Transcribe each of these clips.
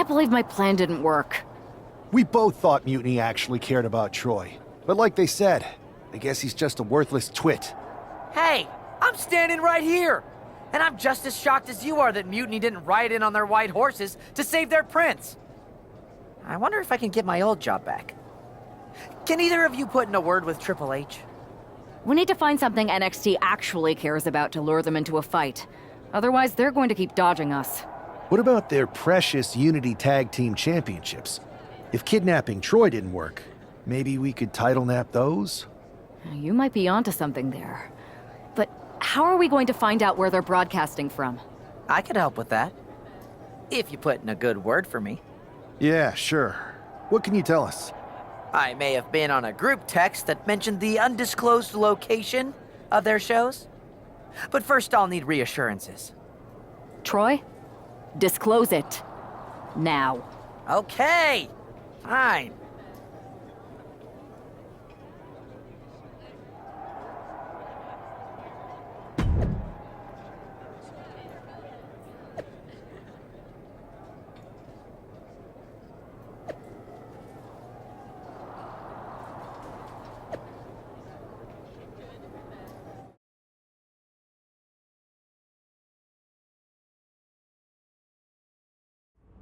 can't believe my plan didn't work. We both thought Mutiny actually cared about Troy. But like they said, I guess he's just a worthless twit. Hey, I'm standing right here. And I'm just as shocked as you are that Mutiny didn't ride in on their white horses to save their prince. I wonder if I can get my old job back. Can either of you put in a word with Triple H? We need to find something NXT actually cares about to lure them into a fight. Otherwise, they're going to keep dodging us. What about their precious Unity Tag Team Championships? If kidnapping Troy didn't work, maybe we could title nap those? You might be onto something there. But how are we going to find out where they're broadcasting from? I could help with that. If you put in a good word for me. Yeah, sure. What can you tell us? I may have been on a group text that mentioned the undisclosed location of their shows. But first I'll need reassurances. Troy? Disclose it. Now. Okay, fine.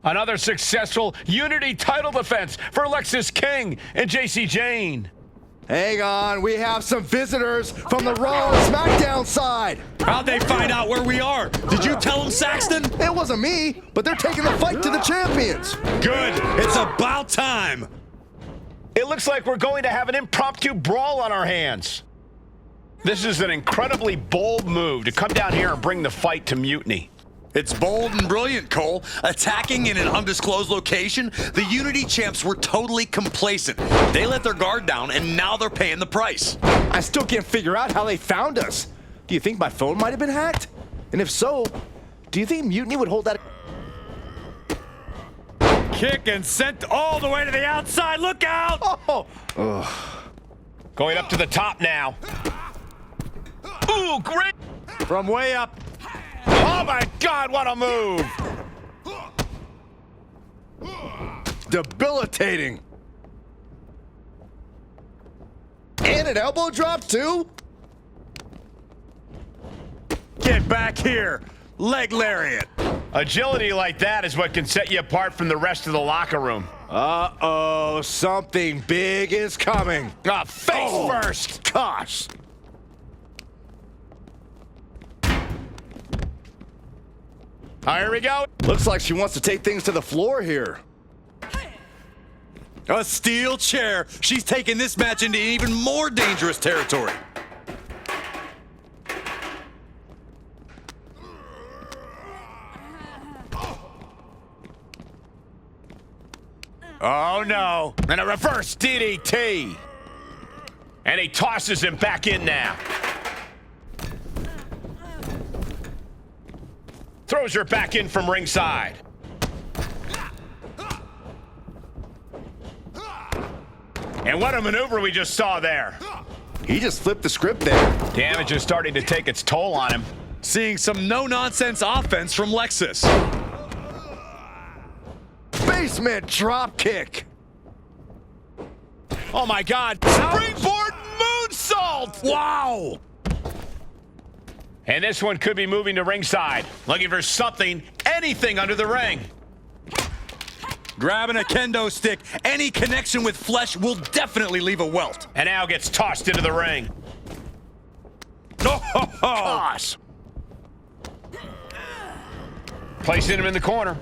Another successful Unity title defense for Lexis King and JC Jane. Hang on, we have some visitors from the Raw and SmackDown side. How'd they find out where we are? Did you tell them, Saxton? It wasn't me, but they're taking the fight to the champions. Good. It's about time. It looks like we're going to have an impromptu brawl on our hands. This is an incredibly bold move to come down here and bring the fight to Mutiny. It's bold and brilliant, Cole. Attacking in an undisclosed location, the Unity champs were totally complacent. They let their guard down, and now they're paying the price. I still can't figure out how they found us. Do you think my phone might have been hacked? And if so, do you think Mutiny would hold that? Kick and sent all the way to the outside. Look out! Oh. Going up to the top now. Ooh, great! From way up. Oh my God, what a move! Debilitating. And an elbow drop too? Get back here. Leg lariat. Agility like that is what can set you apart from the rest of the locker room. Uh-oh, something big is coming. Face first! Gosh. Here we go. Looks like she wants to take things to the floor here. A steel chair. She's taking this match into even more dangerous territory. Oh no. And a reverse DDT. And he tosses him back in now. Throws her back in from ringside. And what a maneuver we just saw there. He just flipped the script there. Damage is starting to take its toll on him. Seeing some no-nonsense offense from Lexis. Basement drop kick. Oh my God. Springboard moonsault. Wow! And this one could be moving to ringside. Looking for something, anything under the ring. Grabbing a kendo stick, any connection with flesh will definitely leave a welt. And now gets tossed into the ring. Oh, Toss. Placing him in the corner.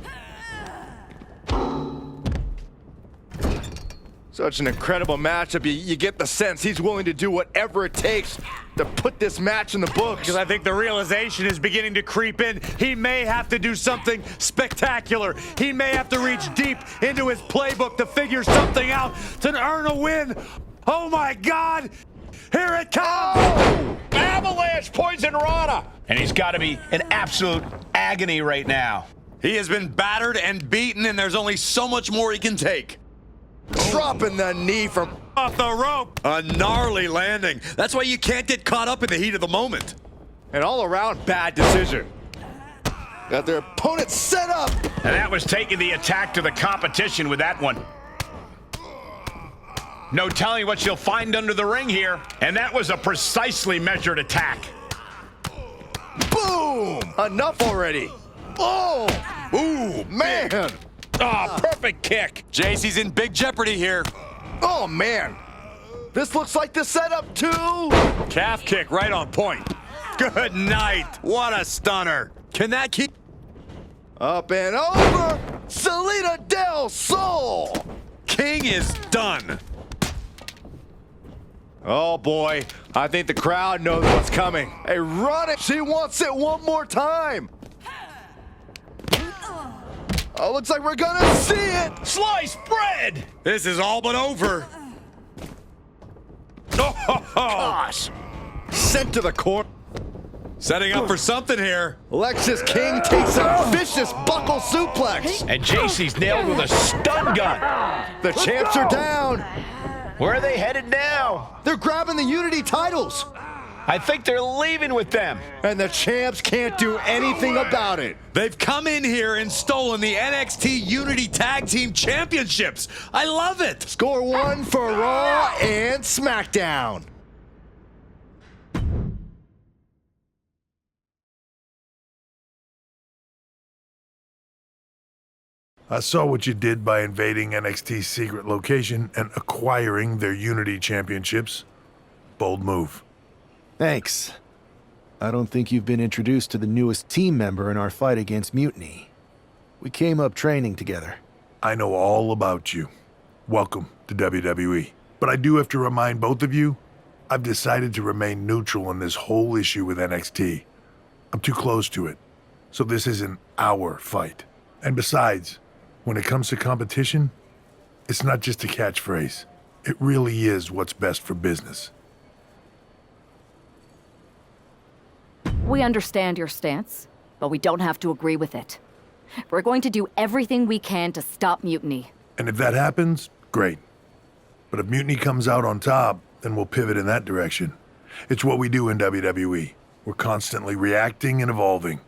Such an incredible matchup. You get the sense he's willing to do whatever it takes to put this match in the books. Because I think the realization is beginning to creep in. He may have to do something spectacular. He may have to reach deep into his playbook to figure something out to earn a win. Oh my God! Here it comes! Oh! Avalanche Poison Rana! And he's got to be in absolute agony right now. He has been battered and beaten, and there's only so much more he can take. Dropping the knee from Off the rope. A gnarly landing. That's why you can't get caught up in the heat of the moment. an all-around bad decision. Got their opponent set up. And that was taking the attack to the competition with that one. No telling what she'll find under the ring here. And that was a precisely measured attack. Boom! Enough already. Oh! Ooh, man! Oh, perfect kick. JC's in big jeopardy here. Oh, man. This looks like the setup, too. Calf kick right on point. Good night. What a stunner. Can that keep... Up and over. Selena Del Sol. King is done. Oh, boy. I think the crowd knows what's coming. Hey, run it. She wants it one more time. Oh, looks like we're gonna see it. Sliced bread. This is all but over. Oh, Gosh. Sent to the corner. setting up for something here. Alexis King takes a vicious buckle suplex. And JC's nailed with a stun gun. The champs are down. Where are they headed now? They're grabbing the Unity titles. I think they're leaving with them. And the champs can't do anything about it. They've come in here and stolen the NXT Unity Tag Team Championships. I love it. Score one for Raw and SmackDown. I saw what you did by invading NXT's secret location and acquiring their Unity championships. Bold move. Thanks. I don't think you've been introduced to the newest team member in our fight against Mutiny. We came up training together. I know all about you. Welcome to WWE. But I do have to remind both of you, I've decided to remain neutral on this whole issue with NXT. I'm too close to it. So this isn't our fight. And besides, when it comes to competition, it's not just a catchphrase. It really is what's best for business. We understand your stance, but we don't have to agree with it. We're going to do everything we can to stop Mutiny. And if that happens, great. But if Mutiny comes out on top, then we'll pivot in that direction. It's what we do in WWE. We're constantly reacting and evolving.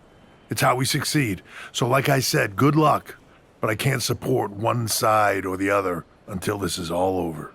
It's how we succeed. So like I said, good luck. But I can't support one side or the other until this is all over.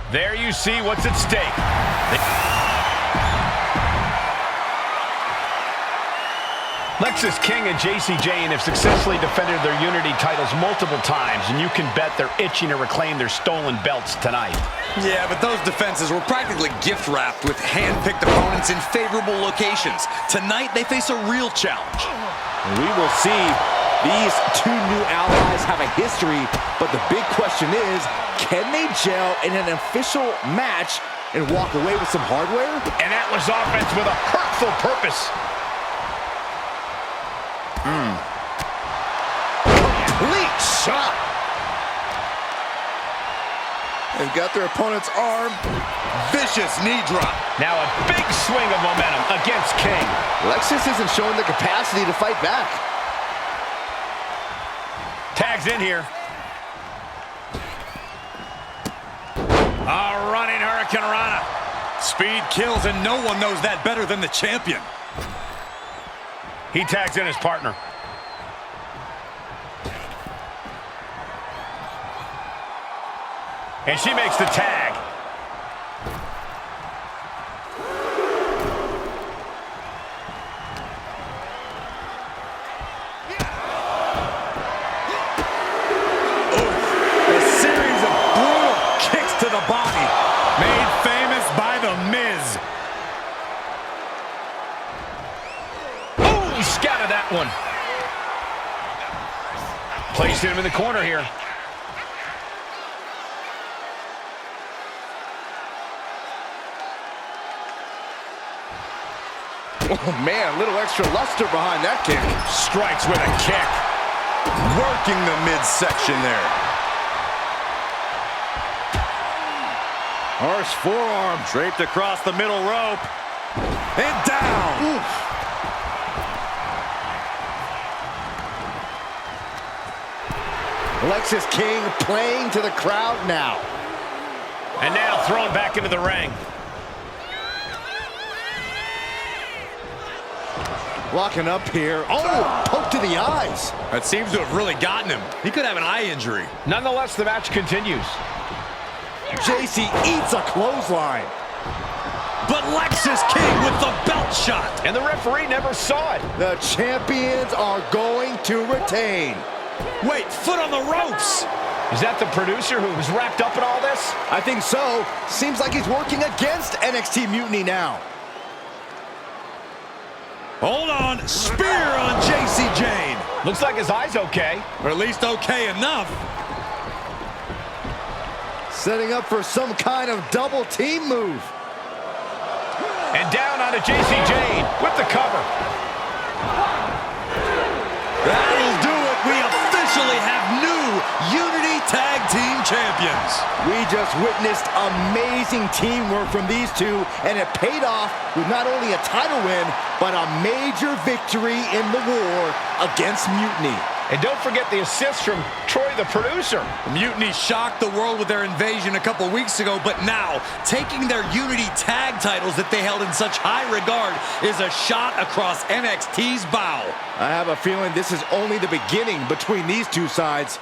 There you see what's at stake. Lexis King and Jacy Jayne have successfully defended their Unity titles multiple times, and you can bet they're itching to reclaim their stolen belts tonight. Yeah, but those defenses were practically gift-wrapped with hand-picked opponents in favorable locations. Tonight, they face a real challenge. We will see. These two new allies have a history, but the big question is, can they gel in an official match and walk away with some hardware? And that was offense with a hurtful purpose. Complete shot. They've got their opponent's arm. Vicious knee drop. Now a big swing of momentum against King. Lexis isn't showing the capacity to fight back. Tags in here. A running Hurricane Rana. Speed kills, and no one knows that better than the champion. He tags in his partner. And she makes the tag. A series of brutal kicks to the body, made famous by The Miz. Placing him in the corner here. Oh, man, a little extra luster behind that kick. Strikes with a kick. Working the midsection there. Harsh forearm. Draped across the middle rope. And down. Oof. Alexis King playing to the crowd now. And now thrown back into the ring. Locking up here. Oh, poke to the eyes. That seems to have really gotten him. He could have an eye injury. Nonetheless, the match continues. JC eats a clothesline. But Lexis King with the belt shot. And the referee never saw it. The champions are going to retain. Wait, foot on the ropes. Is that the producer who was wrapped up in all this? I think so. Seems like he's working against NXT Mutiny now. Hold on. Spear on JC Jane. Looks like his eye's okay. Or at least okay enough. Setting up for some kind of double team move. And down onto JC Jane with the cover. That'll do it. We officially have new Unity Tag Team Champions. We just witnessed amazing teamwork from these two, and it paid off with not only a title win, but a major victory in the war against Mutiny. And don't forget the assist from Troy, the producer. Mutiny shocked the world with their invasion a couple weeks ago, but now taking their Unity tag titles that they held in such high regard is a shot across NXT's bow. I have a feeling this is only the beginning between these two sides.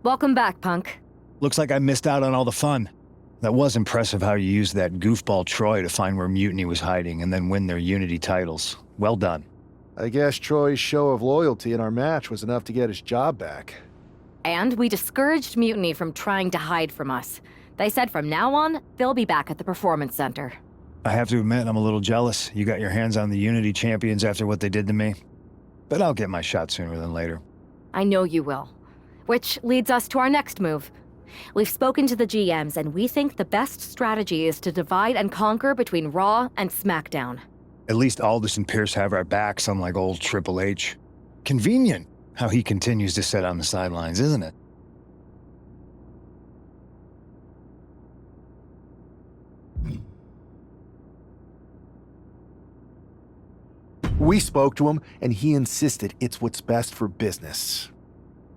Welcome back, Punk. Looks like I missed out on all the fun. That was impressive how you used that goofball Troy to find where Mutiny was hiding and then win their Unity titles. Well done. I guess Troy's show of loyalty in our match was enough to get his job back. And we discouraged Mutiny from trying to hide from us. They said from now on, they'll be back at the Performance Center. I have to admit, I'm a little jealous. You got your hands on the Unity champions after what they did to me. But I'll get my shot sooner than later. I know you will. Which leads us to our next move. We've spoken to the GMs, and we think the best strategy is to divide and conquer between Raw and SmackDown. At least Aldous and Pierce have our backs, unlike old Triple H. Convenient how he continues to sit on the sidelines, isn't it? We spoke to him, and he insisted it's what's best for business.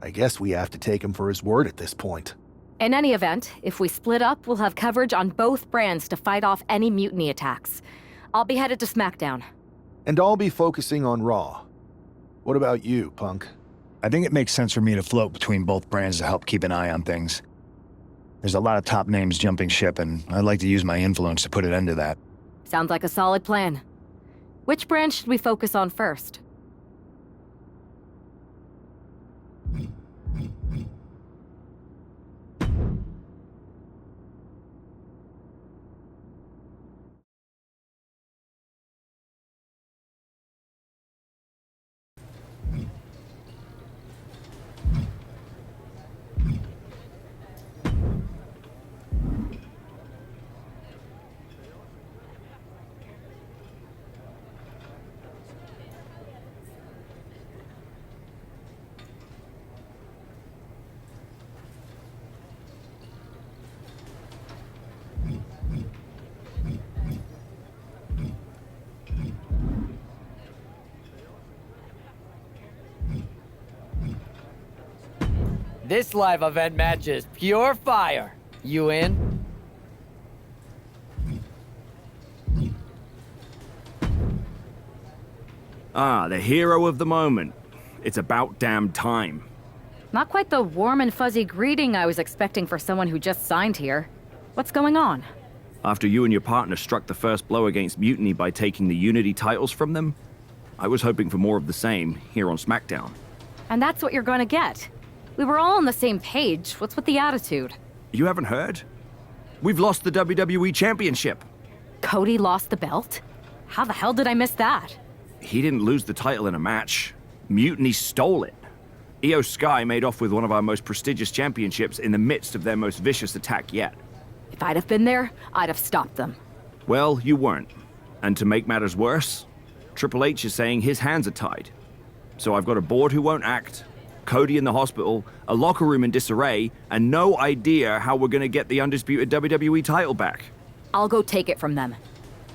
I guess we have to take him for his word at this point. In any event, if we split up, we'll have coverage on both brands to fight off any Mutiny attacks. I'll be headed to SmackDown. And I'll be focusing on Raw. What about you, Punk? I think it makes sense for me to float between both brands to help keep an eye on things. There's a lot of top names jumping ship, and I'd like to use my influence to put an end to that. Sounds like a solid plan. Which brand should we focus on first? This live event match is pure fire. You in? Ah, the hero of the moment. It's about damn time. Not quite the warm and fuzzy greeting I was expecting for someone who just signed here. What's going on? After you and your partner struck the first blow against Mutiny by taking the Unity titles from them, I was hoping for more of the same here on SmackDown. And that's what you're gonna get. We were all on the same page. What's with the attitude? You haven't heard? We've lost the WWE Championship. Cody lost the belt? How the hell did I miss that? He didn't lose the title in a match. Mutiny stole it. Io Sky made off with one of our most prestigious championships in the midst of their most vicious attack yet. If I'd have been there, I'd have stopped them. Well, you weren't. And to make matters worse, Triple H is saying his hands are tied. So I've got a board who won't act, Cody in the hospital, a locker room in disarray, and no idea how we're gonna get the undisputed WWE title back. I'll go take it from them.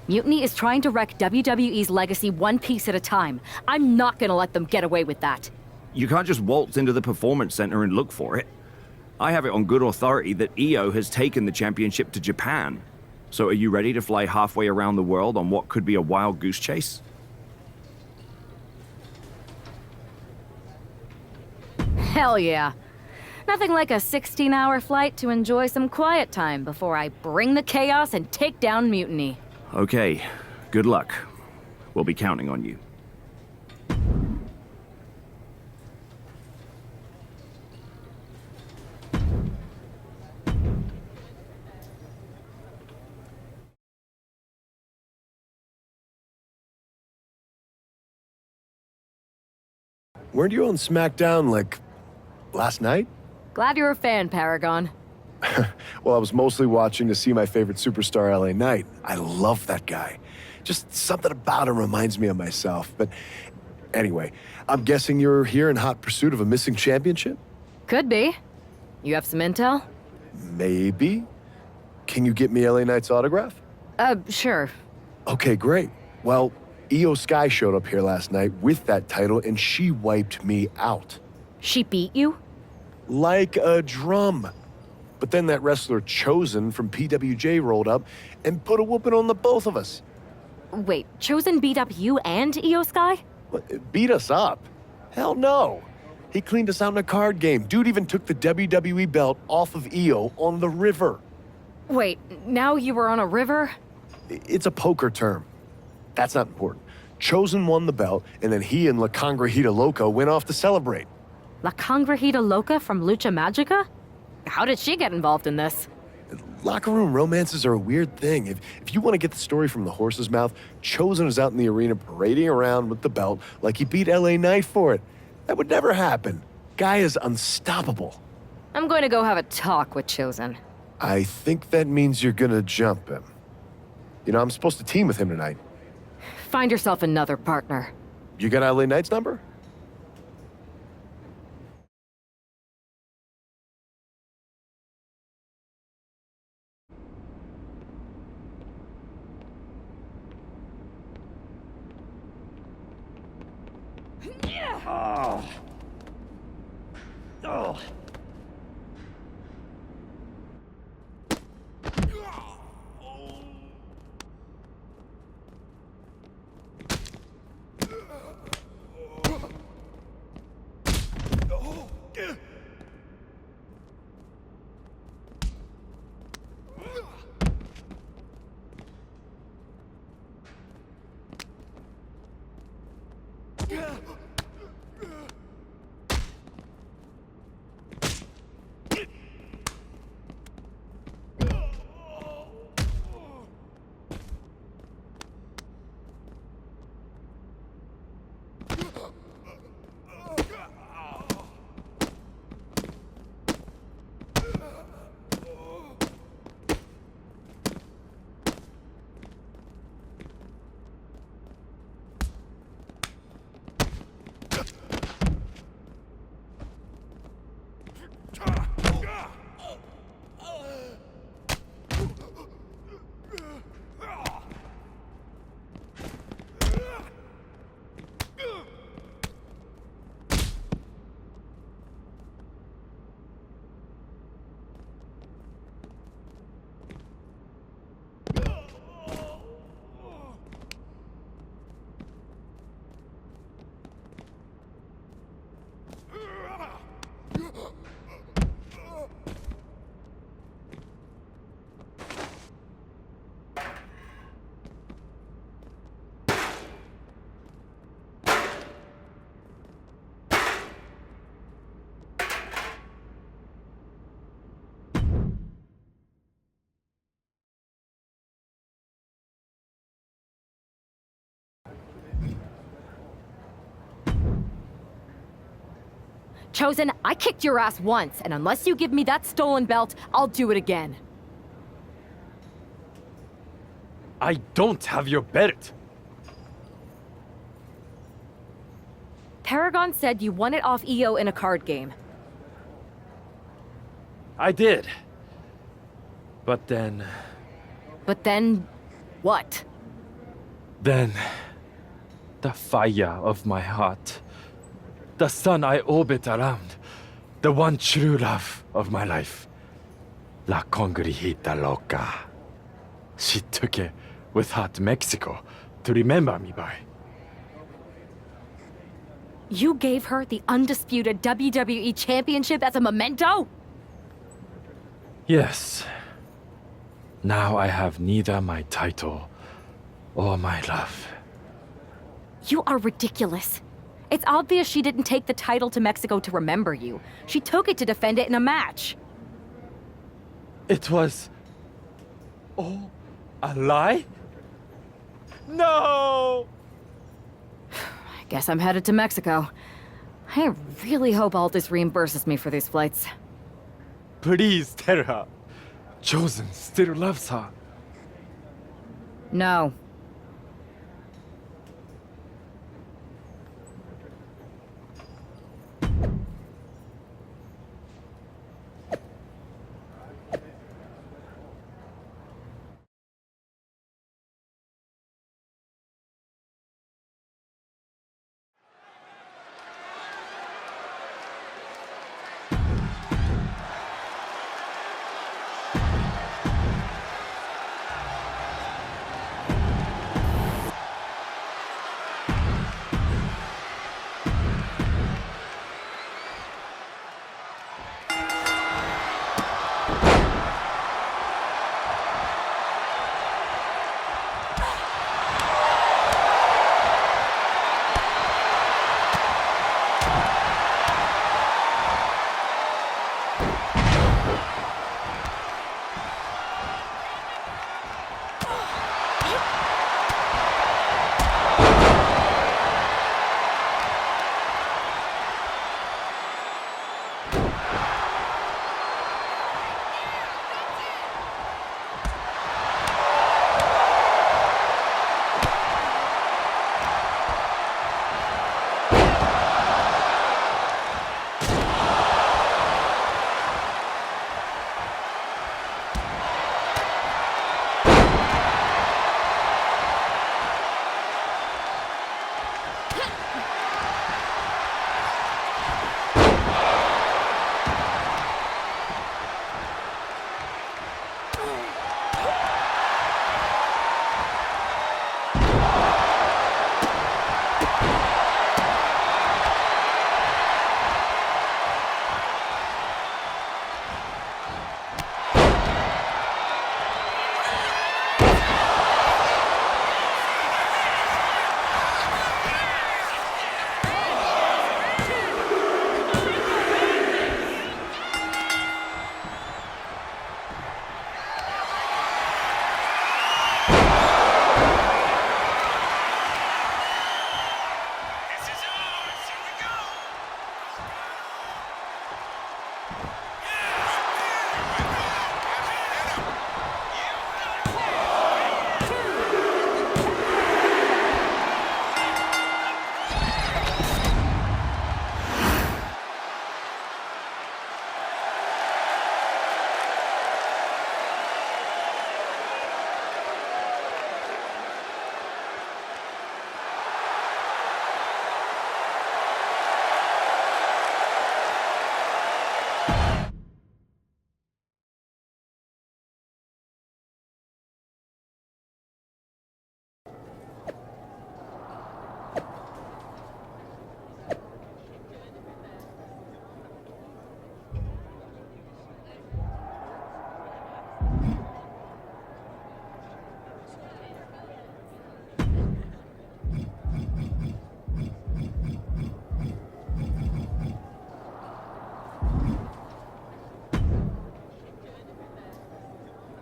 Mutiny is trying to wreck WWE's legacy one piece at a time. I'm not gonna let them get away with that. You can't just waltz into the Performance Center and look for it. I have it on good authority that Io has taken the championship to Japan. So are you ready to fly halfway around the world on what could be a wild goose chase? Hell yeah. Nothing like a 16-hour flight to enjoy some quiet time before I bring the chaos and take down Mutiny. Okay, good luck. We'll be counting on you. Weren't you on SmackDown, like, last night? Glad you're a fan, Paragon. Well, I was mostly watching to see my favorite superstar, LA Knight. I love that guy. Just something about him reminds me of myself. But anyway, I'm guessing you're here in hot pursuit of a missing championship? Could be. You have some intel? Maybe. Can you get me LA Knight's autograph? Sure. Okay, great. Well, Io Sky showed up here last night with that title, and she wiped me out. She beat you? Like a drum. But then that wrestler Chosen from PWJ rolled up and put a whooping on the both of us. Wait, Chosen beat up you and Io Sky? Beat us up? Hell no. He cleaned us out in a card game. Dude even took the WWE belt off of Io on the river. Wait, now you were on a river? It's a poker term. That's not important. Chosen won the belt, and then he and La Congrejita Loca went off to celebrate. La Congrejita Loca from Lucha Magica? How did she get involved in this? Locker room romances are a weird thing. If you want to get the story from the horse's mouth, Chosen was out in the arena parading around with the belt like he beat LA Knight for it. That would never happen. Guy is unstoppable. I'm going to go have a talk with Chosen. I think that means you're gonna jump him. You know, I'm supposed to team with him tonight. Find yourself another partner. You got LA Knight's number? Chosen, I kicked your ass once, and unless you give me that stolen belt, I'll do it again. I don't have your belt. Paragon said you won it off EO in a card game. I did. But then... But then... what? Then... the fire of my heart. The sun I orbit around. The one true love of my life. La Congrijita Loca. She took it with her to Mexico to remember me by. You gave her the undisputed WWE Championship as a memento? Yes. Now I have neither my title or my love. You are ridiculous. It's obvious she didn't take the title to Mexico to remember you. She took it to defend it in a match. It was... all a lie? No! I guess I'm headed to Mexico. I really hope Aldous reimburses me for these flights. Please tell her. Chosen still loves her. No.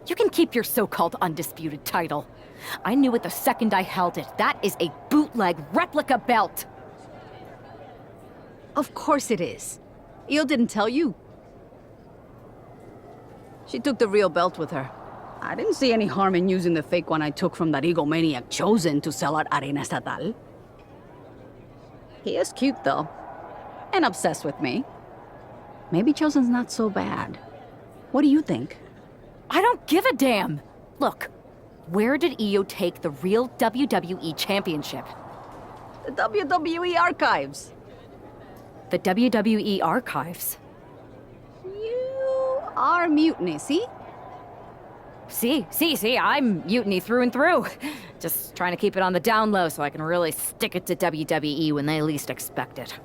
You can keep your so-called undisputed title. I knew it the second I held it. That is a bootleg replica belt. Of course it is. Io didn't tell you. She took the real belt with her. I didn't see any harm in using the fake one I took from that egomaniac Chosen to sell at Arena Estatal. He is cute, though. And obsessed with me. Maybe Chosen's not so bad. What do you think? I don't give a damn. Look, where did Io take the real WWE Championship? The WWE archives. The WWE Archives? You are Mutiny, see? See, I'm Mutiny through and through. Just trying to keep it on the down low so I can really stick it to WWE when they least expect it.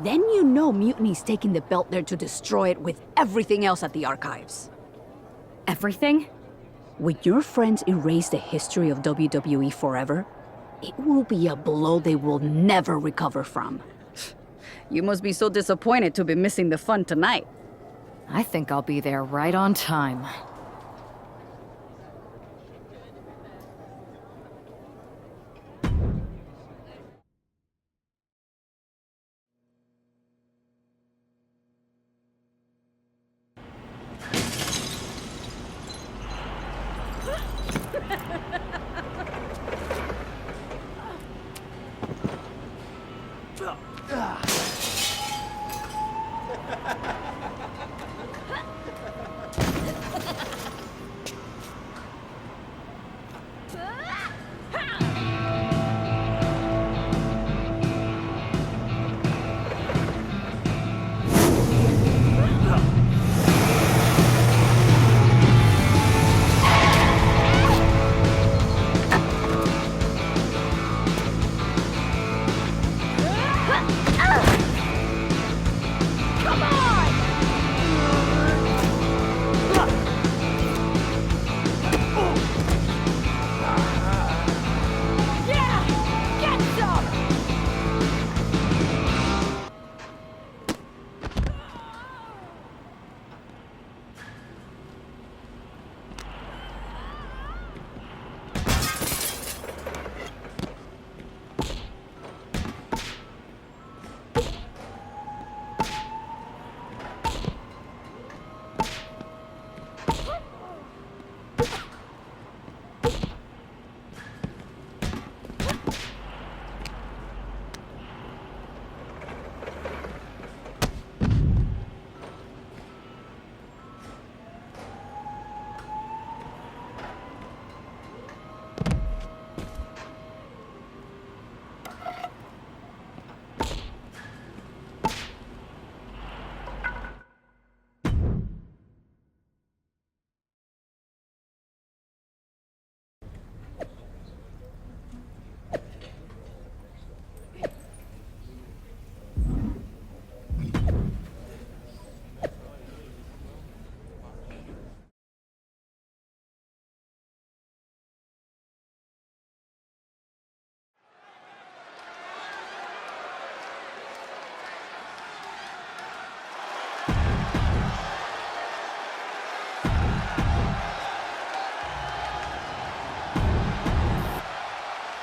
Then you know Mutiny's taking the belt there to destroy it with everything else at the archives. Everything? When your friends erase the history of WWE forever, it will be a blow they will never recover from. You must be so disappointed to be missing the fun tonight. I think I'll be there right on time.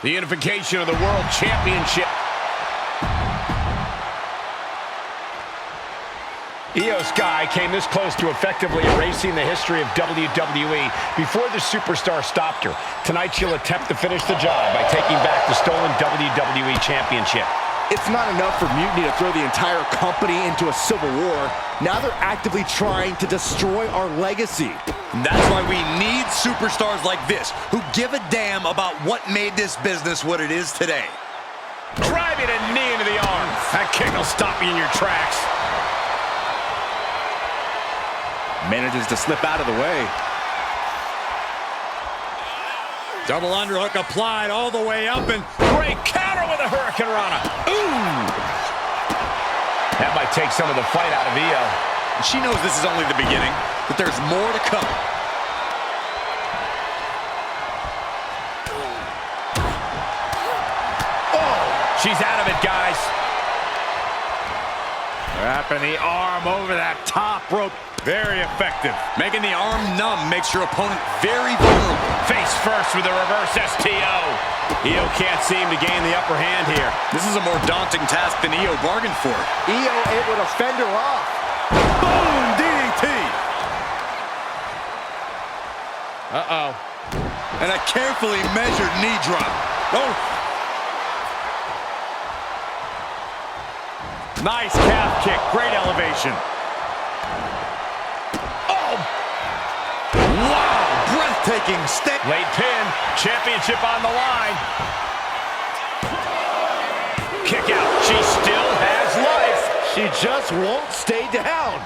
The unification of the World Championship. Io Sky came this close to effectively erasing the history of WWE before the superstar stopped her. Tonight she'll attempt to finish the job by taking back the stolen WWE Championship. It's not enough for Mutiny to throw the entire company into a civil war. Now they're actively trying to destroy our legacy. That's why we need superstars like this, who give a damn about what made this business what it is today. Driving a knee into the arm. That kick will stop you in your tracks. Manages to slip out of the way. Double underhook applied all the way up, and great counter with a Hurricane Rana. Ooh! That might take some of the fight out of Io. She knows this is only the beginning, that there's more to come. Oh, she's out of it, guys. Wrapping the arm over that top rope. Very effective. Making the arm numb makes your opponent very vulnerable. Face first with a reverse STO. Io can't seem to gain the upper hand here. This is a more daunting task than Io bargained for. Io able to fend her off. Boom! DDT! Uh-oh. And a carefully measured knee drop. Oh! Nice calf kick. Great elevation. Wow! Breathtaking step. Late pin. Championship on the line. Kick out. She still has life. She just won't stay down.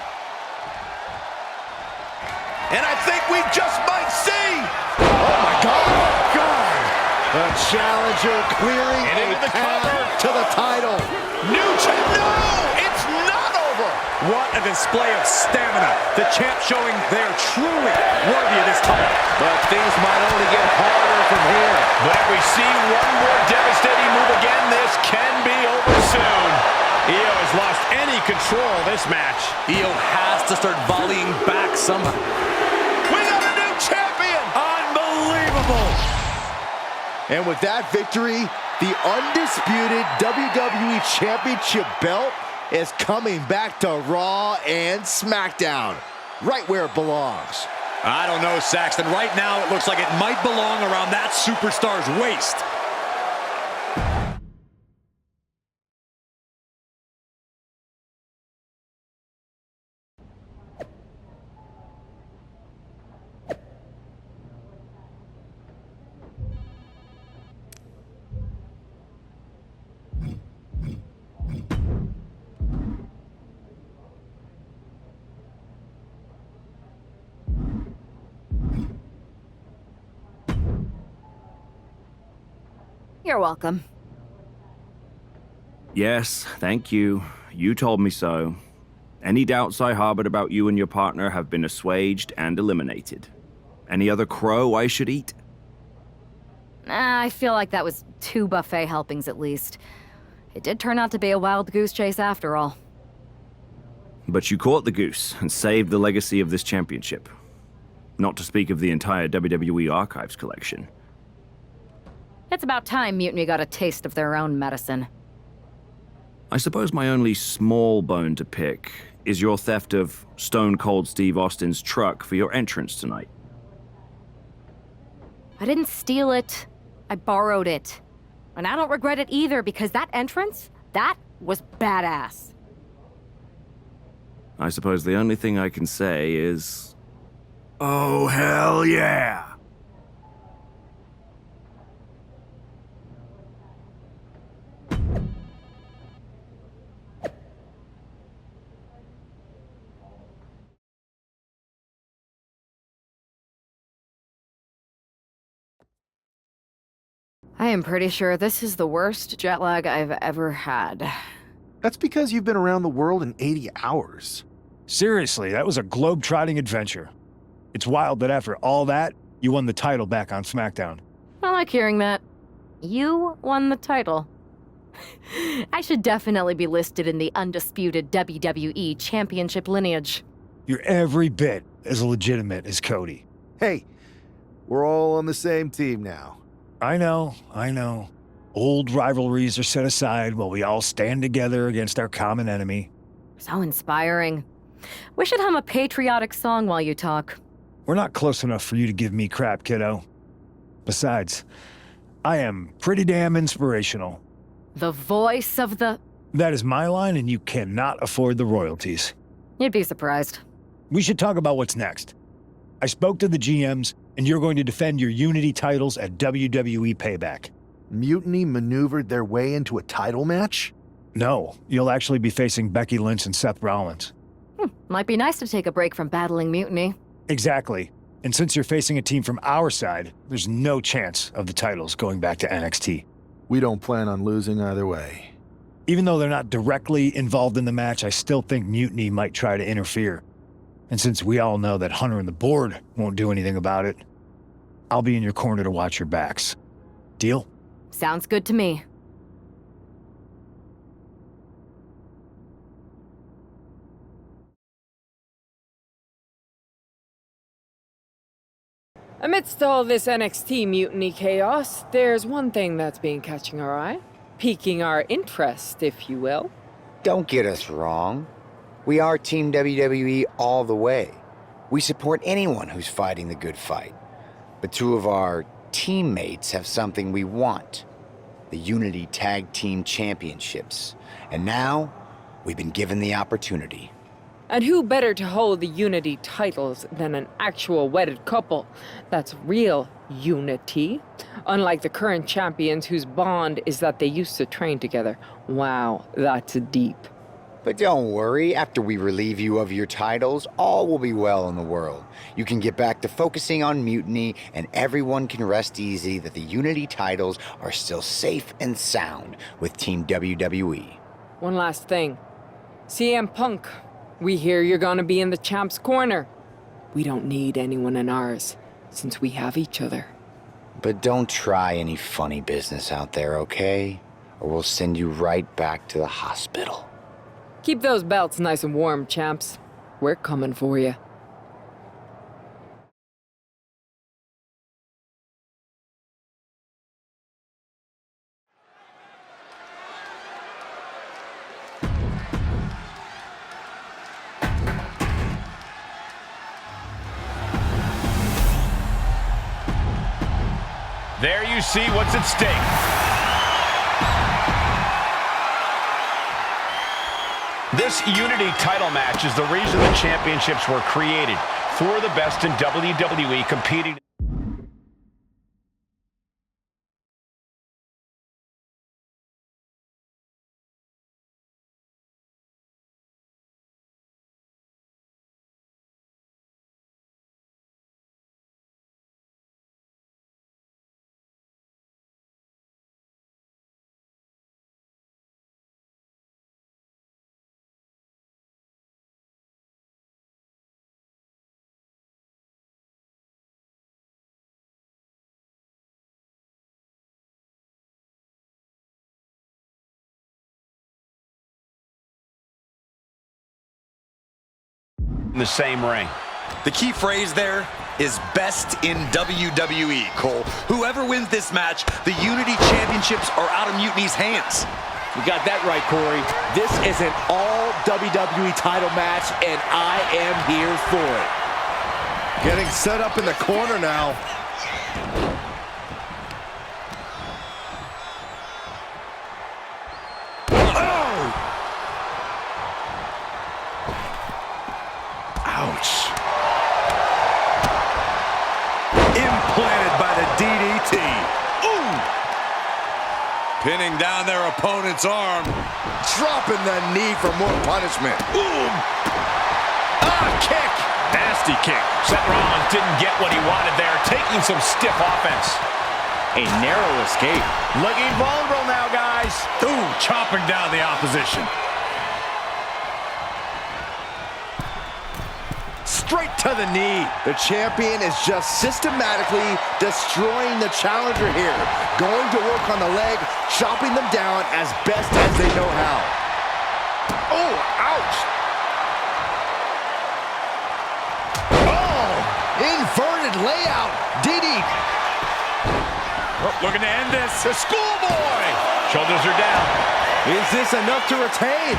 And I think we just might see. Oh my God! The challenger clearing And into a the path cover. to the title. No! It's not over! What a display of stamina. The champ showing they're truly worthy of this title. But things might only get harder from here. But if we see one more devastating move again, this can be over soon. Io has lost any control of this match. Io has to start volleying back somehow. We got a new champion! Unbelievable. And with that victory, the undisputed WWE Championship belt is coming back to Raw and SmackDown, right where it belongs. I don't know, Saxton. Right now, it looks like it might belong around that superstar's waist. You're welcome. Yes, thank you. You told me so. Any doubts I harbored about you and your partner have been assuaged and eliminated. Any other crow I should eat? I feel like that was 2 buffet helpings at least. It did turn out to be a wild goose chase after all. But you caught the goose and saved the legacy of this championship. Not to speak of the entire WWE Archives collection. It's about time Mutiny got a taste of their own medicine. I suppose my only small bone to pick is your theft of Stone Cold Steve Austin's truck for your entrance tonight. I didn't steal it. I borrowed it. And I don't regret it either because that entrance, that was badass. I suppose the only thing I can say is... oh, hell yeah! I am pretty sure this is the worst jet lag I've ever had. That's because you've been around the world in 80 hours. Seriously, that was a globe-trotting adventure. It's wild that after all that, you won the title back on SmackDown. I like hearing that. You won the title. I should definitely be listed in the undisputed WWE Championship lineage. You're every bit as legitimate as Cody. Hey, we're all on the same team now. I know. Old rivalries are set aside while we all stand together against our common enemy. So inspiring. We should hum a patriotic song while you talk. We're not close enough for you to give me crap, kiddo. Besides, I am pretty damn inspirational. The voice of the... That is my line, and you cannot afford the royalties. You'd be surprised. We should talk about what's next. I spoke to the GMs, and you're going to defend your Unity titles at WWE Payback. Mutiny maneuvered their way into a title match? No, you'll actually be facing Becky Lynch and Seth Rollins. Might be nice to take a break from battling Mutiny. Exactly. And since you're facing a team from our side, there's no chance of the titles going back to NXT. We don't plan on losing either way. Even though they're not directly involved in the match, I still think Mutiny might try to interfere. And since we all know that Hunter and the board won't do anything about it, I'll be in your corner to watch your backs. Deal? Sounds good to me. Amidst all this NXT mutiny chaos, there's one thing that's been catching our eye. Piquing our interest, if you will. Don't get us wrong. We are Team WWE all the way. We support anyone who's fighting the good fight. But two of our teammates have something we want. The Unity Tag Team Championships. And now, we've been given the opportunity. And who better to hold the Unity titles than an actual wedded couple? That's real unity. Unlike the current champions whose bond is that they used to train together. Wow, that's deep. But don't worry, after we relieve you of your titles, all will be well in the world. You can get back to focusing on Mutiny, and everyone can rest easy that the Unity titles are still safe and sound with Team WWE. One last thing. CM Punk, we hear you're gonna be in the champ's corner. We don't need anyone in ours, since we have each other. But don't try any funny business out there, okay? Or we'll send you right back to the hospital. Keep those belts nice and warm, champs. We're coming for you. There you see what's at stake. This Unity title match is the reason the championships were created. Four of the best in WWE competing. In the same ring. The key phrase there is best in WWE, Cole. Whoever wins this match, the Unity Championships are out of Mutiny's hands. You got that right, Corey. This is an all WWE title match, and I am here for it. Getting set up in the corner now. Ouch. Implanted by the DDT. Ooh. Pinning down their opponent's arm. Dropping the knee for more punishment. Ooh. Kick. Nasty kick. Seth Rollins didn't get what he wanted there, taking some stiff offense. A narrow escape. Looking vulnerable now, guys. Ooh, chopping down the opposition. Straight to the knee. The champion is just systematically destroying the challenger here. Going to work on the leg, chopping them down as best as they know how. Oh, ouch. Oh, inverted layout. DD. Oh, looking to end this. The schoolboy. Shoulders are down. Is this enough to retain?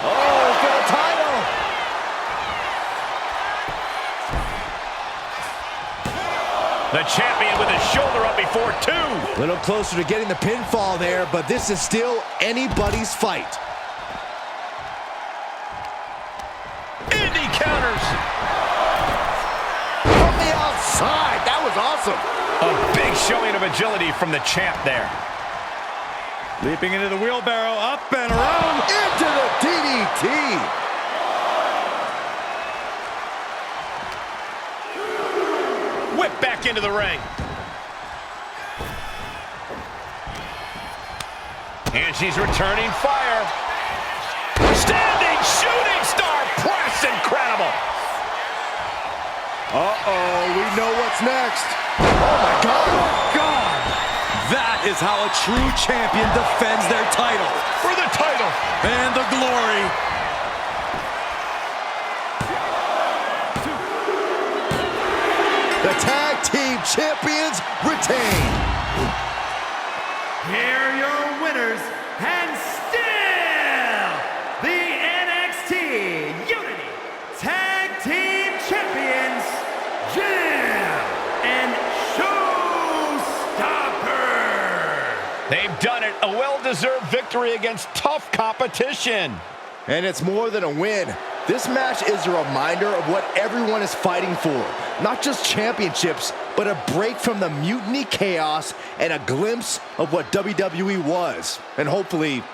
Oh, for the title. The champion with his shoulder up before two. A little closer to getting the pinfall there, but this is still anybody's fight. Indy counters. From the outside, that was awesome. A big showing of agility from the champ there. Leaping into the wheelbarrow, up and around. Into the DDT. Whip back into the ring. And she's returning fire. Standing shooting star press, incredible. Uh-oh, we know what's next. Oh my God. That is how a true champion defends their title. For the title. And the glory. The tag team champions retain. Here are your winners, and still the NXT Unity Tag Team Champions, Jim and Showstopper. They've done it. A well-deserved victory against tough competition. And it's more than a win. This match is a reminder of what everyone is fighting for. Not just championships, but a break from the mutiny chaos and a glimpse of what WWE was. And hopefully,